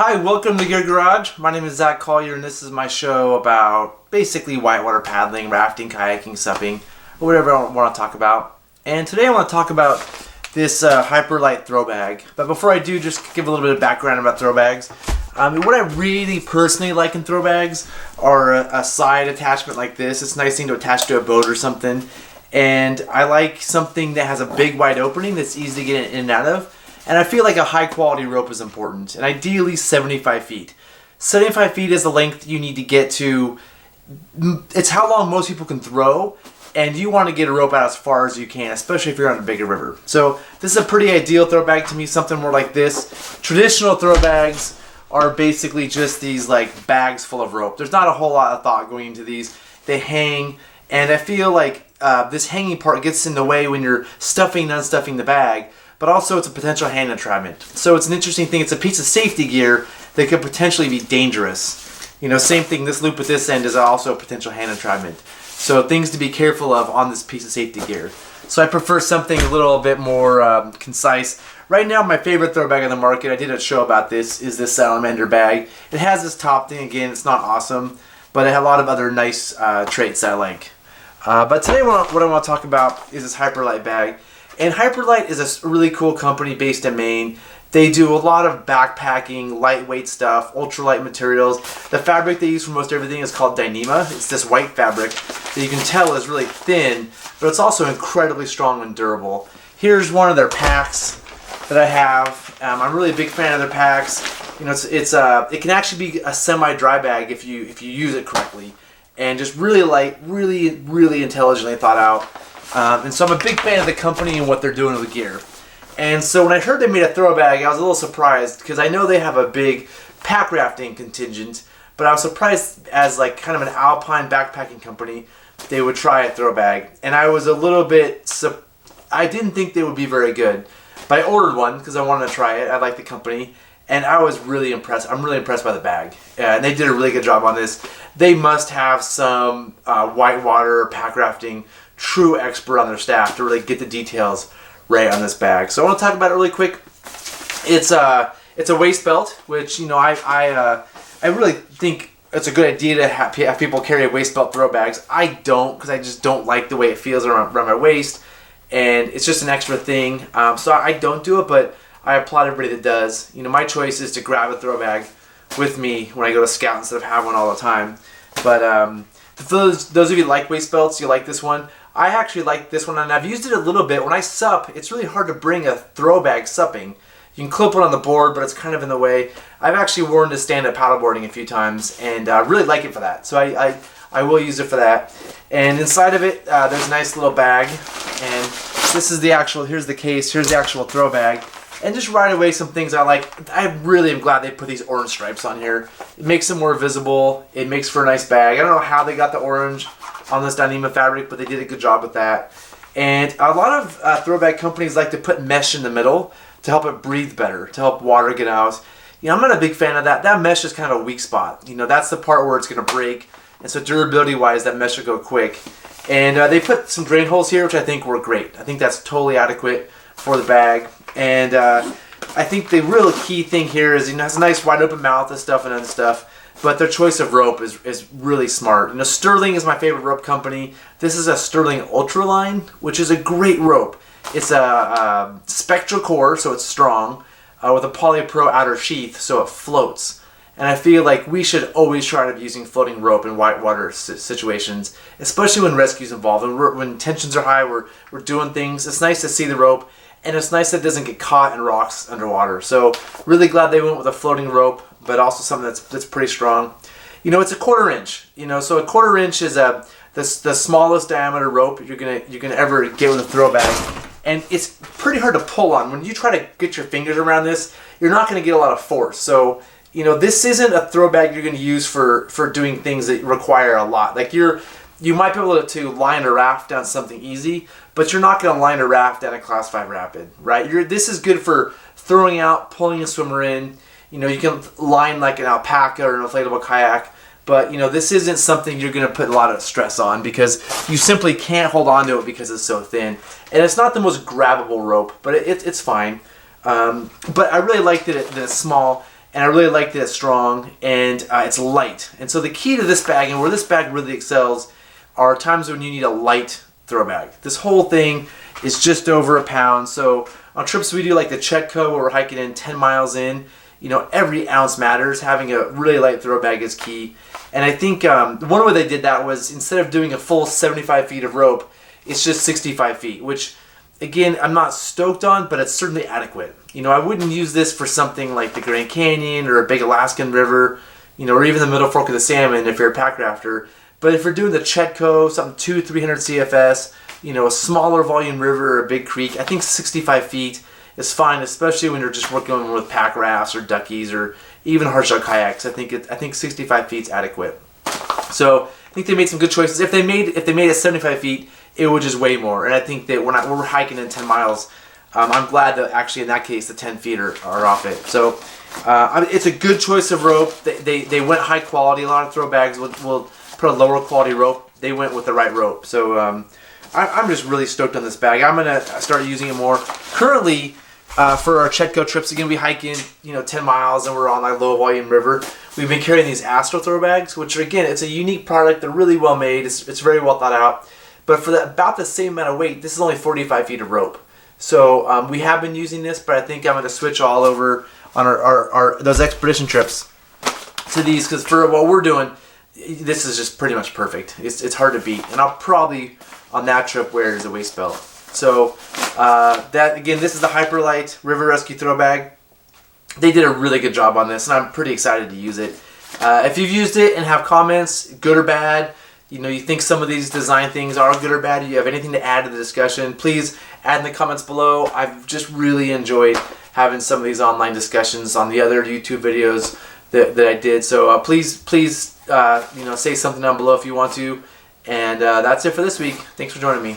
Hi, welcome to Gear Garage. My name is Zach Collier, and this is my show about basically whitewater paddling, rafting, kayaking, supping, or whatever I want to talk about. And today I want to talk about this Hyperlite throw bag. But before I do, just give a little bit of background about throw bags. What I really personally like in throw bags are a side attachment like this. It's a nice thing to attach to a boat or something. And I like something that has a big wide opening that's easy to get in and out of. And I feel like a high quality rope is important, and ideally 75 feet. 75 feet is the length you need to get to. It's how long most people can throw, and you want to get a rope out as far as you can, especially if you're on a bigger river. So this is a pretty ideal throw bag to me, something more like this. Traditional throw bags are basically just these like bags full of rope. There's not a whole lot of thought going into these. They hang, and I feel like this hanging part gets in the way when you're stuffing and unstuffing the bag. But also it's a potential hand entrapment. So it's an interesting thing. It's a piece of safety gear that could potentially be dangerous. You know, same thing, this loop at this end is also a potential hand entrapment. So things to be careful of on this piece of safety gear. So I prefer something a little bit more concise. Right now my favorite throw bag on the market, I did a show about this, is this Salamander bag. It has this top thing, again, it's not awesome, but it has a lot of other nice traits that I like. But today what I want to talk about is this Hyperlite bag. And Hyperlite is a really cool company based in Maine. They do a lot of backpacking, lightweight stuff, ultralight materials. The fabric they use for most everything is called Dyneema. It's this white fabric that you can tell is really thin, but it's also incredibly strong and durable. Here's one of their packs that I have. I'm really a big fan of their packs. You know, it can actually be a semi-dry bag if you use it correctly, and just really light, really intelligently thought out. And so I'm a big fan of the company and what they're doing with the gear. And so when I heard they made a throw bag, I was a little surprised because I know they have a big pack rafting contingent, but I was surprised as like kind of an alpine backpacking company they would try a throw bag. And I was a little bit, I didn't think they would be very good, but I ordered one because I wanted to try it. I like the company, and I was really impressed. I'm really impressed by the bag. And they did a really good job on this. They must have some whitewater pack rafting true expert on their staff to really get the details right on this bag. So I want to talk about it really quick. It's a waist belt, which, you know, I really think it's a good idea to have people carry waist belt throw bags. I don't, because I just don't like the way it feels around my waist, and it's just an extra thing. So I don't do it, but I applaud everybody that does. You know, my choice is to grab a throw bag with me when I go to scout instead of have one all the time. But for those of you that like waist belts, you like this one. I actually like this one, and I've used it a little bit. When I sup, it's really hard to bring a throw bag supping. You can clip it on the board, but it's kind of in the way. I've actually worn to stand-up paddleboarding a few times, and I really like it for that. So I will use it for that. And inside of it, there's a nice little bag, and this is the actual, here's the case, here's the actual throw bag. And just right away, some things I like. I really am glad they put these orange stripes on here. It makes them more visible. It makes for a nice bag. I don't know how they got the orange on this Dyneema fabric, but they did a good job with that. And a lot of throw bag companies like to put mesh in the middle to help it breathe better, to help water get out. You know, I'm not a big fan of that. That mesh is kind of a weak spot. You know, that's the part where it's going to break. And so durability-wise, that mesh will go quick. And they put some drain holes here, which I think work great. I think that's totally adequate for the bag. And I think the real key thing here is, you know, it has a nice wide open mouth and stuff and other stuff. But their choice of rope is really smart. You know, Sterling is my favorite rope company. This is a Sterling Ultraline, which is a great rope. It's a spectral core, so it's strong, with a polypro outer sheath, so it floats. And I feel like we should always try to be using floating rope in whitewater situations, especially when rescue's involved. And when tensions are high, we're doing things. It's nice to see the rope, and it's nice that it doesn't get caught in rocks underwater. So really glad they went with a floating rope, but also something that's pretty strong. You know, it's a 1/4 inch. You know, so a 1/4 inch is the smallest diameter rope you're gonna ever get with a throw bag, and it's pretty hard to pull on. When you try to get your fingers around this, you're not gonna get a lot of force. So, you know, this isn't a throw bag you're gonna use for doing things that require a lot. Like you might be able to line a raft down something easy, but you're not gonna line a raft down a Class 5 rapid, right? This is good for throwing out, pulling a swimmer in. You know, you can line like an alpaca or an inflatable kayak, but, you know, this isn't something you're going to put a lot of stress on because you simply can't hold on to it because it's so thin. And it's not the most grabbable rope, but it's fine. But I really like that it's small. and I really like that it's strong, and it's light. And so the key to this bag, and where this bag really excels, are times when you need a light throw bag. This whole thing is just over a pound. So on trips we do like the Chetco, where we're hiking in 10 miles in, you know, every ounce matters. Having a really light throw bag is key. And I think one way they did that was, instead of doing a full 75 feet of rope, it's just 65 feet, which again, I'm not stoked on, but it's certainly adequate. You know, I wouldn't use this for something like the Grand Canyon or a big Alaskan river, you know, or even the Middle Fork of the Salmon if you're a pack rafter. But if you're doing the Chetco, something 200-300 CFS, you know, a smaller volume river or a big creek, I think 65 feet is fine, especially when you're just working with pack rafts or duckies or even hardshell kayaks. I think 65 feet is adequate. So I think they made some good choices. If they made it 75 feet, it would just weigh more. And I think that when we're hiking in 10 miles, I'm glad that actually in that case the 10 feet are off it. So it's a good choice of rope. They went high quality. A lot of throw bags will put a lower quality rope. They went with the right rope. So I'm just really stoked on this bag. I'm gonna start using it more. Currently, for our Chetco trips, again, we hiking, you know, 10 miles and we're on like low volume river. We've been carrying these Astro throw bags, which again, it's a unique product. They're really well made. It's very well thought out. But for about the same amount of weight, this is only 45 feet of rope. So we have been using this, but I think I'm going to switch all over on those expedition trips to these, because for what we're doing, this is just pretty much perfect. It's hard to beat. And I'll probably, on that trip, wear it as a waist belt. So this is the Hyperlite River Rescue throw bag. They did a really good job on this, and I'm pretty excited to use it. If you've used it and have comments, good or bad, you know, you think some of these design things are good or bad, you have anything to add to the discussion, please add in the comments below. I've just really enjoyed having some of these online discussions on the other YouTube videos that I did. So please, you know, say something down below if you want to. And that's it for this week. Thanks for joining me.